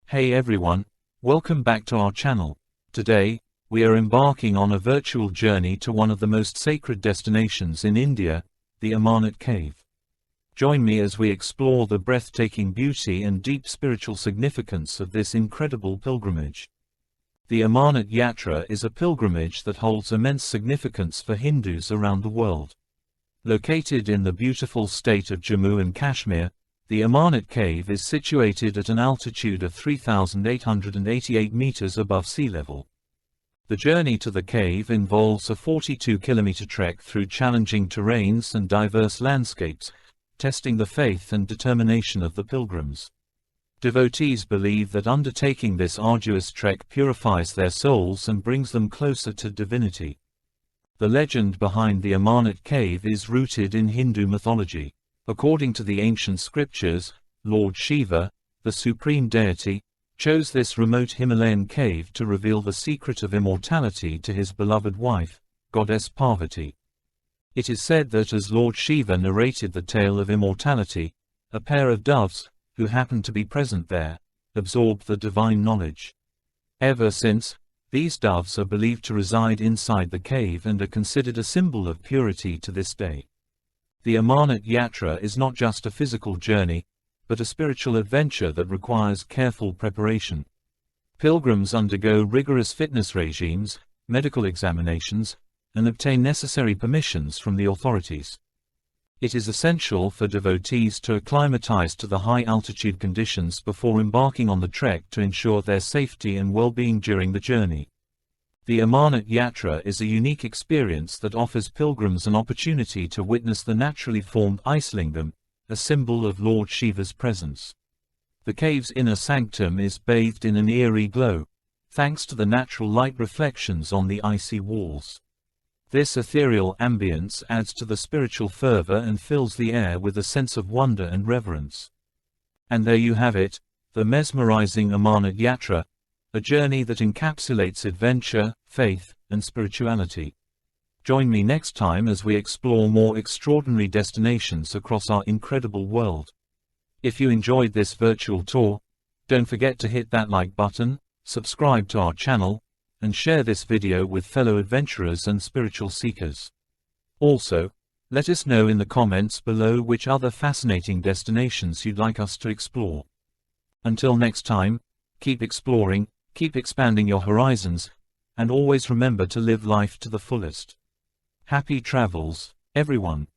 Hey everyone, welcome back to our channel. Today, we are embarking on a virtual journey to one of the most sacred destinations in India, the Amarnath cave. Join me as we explore the breathtaking beauty and deep spiritual significance of this incredible pilgrimage. The Amarnath Yatra is a pilgrimage that holds immense significance for Hindus around the world. Located in the beautiful state of Jammu and Kashmir, the Amarnath cave is situated at an altitude of 3,888 meters above sea level. The journey to the cave involves a 42-kilometer trek through challenging terrains and diverse landscapes, testing the faith and determination of the pilgrims. Devotees believe that undertaking this arduous trek purifies their souls and brings them closer to divinity. The legend behind the Amarnath cave is rooted in Hindu mythology. According to the ancient scriptures, Lord Shiva, the supreme deity, chose this remote Himalayan cave to reveal the secret of immortality to his beloved wife, goddess Parvati. It is said that as Lord Shiva narrated the tale of immortality, a pair of doves, who happened to be present there, absorbed the divine knowledge. Ever since, these doves are believed to reside inside the cave and are considered a symbol of purity to this day. The Amarnath Yatra is not just a physical journey, but a spiritual adventure that requires careful preparation. Pilgrims undergo rigorous fitness regimes, medical examinations, and obtain necessary permissions from the authorities. It is essential for devotees to acclimatize to the high-altitude conditions before embarking on the trek to ensure their safety and well-being during the journey. The Amarnath Yatra is a unique experience that offers pilgrims an opportunity to witness the naturally formed ice lingam, a symbol of Lord Shiva's presence. The cave's inner sanctum is bathed in an eerie glow, thanks to the natural light reflections on the icy walls. This ethereal ambience adds to the spiritual fervor and fills the air with a sense of wonder and reverence. And there you have it, the mesmerizing Amarnath Yatra, a journey that encapsulates adventure, faith, and spirituality. Join me next time as we explore more extraordinary destinations across our incredible world. If you enjoyed this virtual tour, don't forget to hit that like button, subscribe to our channel, and share this video with fellow adventurers and spiritual seekers. Also, let us know in the comments below which other fascinating destinations you'd like us to explore. Until next time, keep exploring, keep expanding your horizons, and always remember to live life to the fullest. Happy travels, everyone.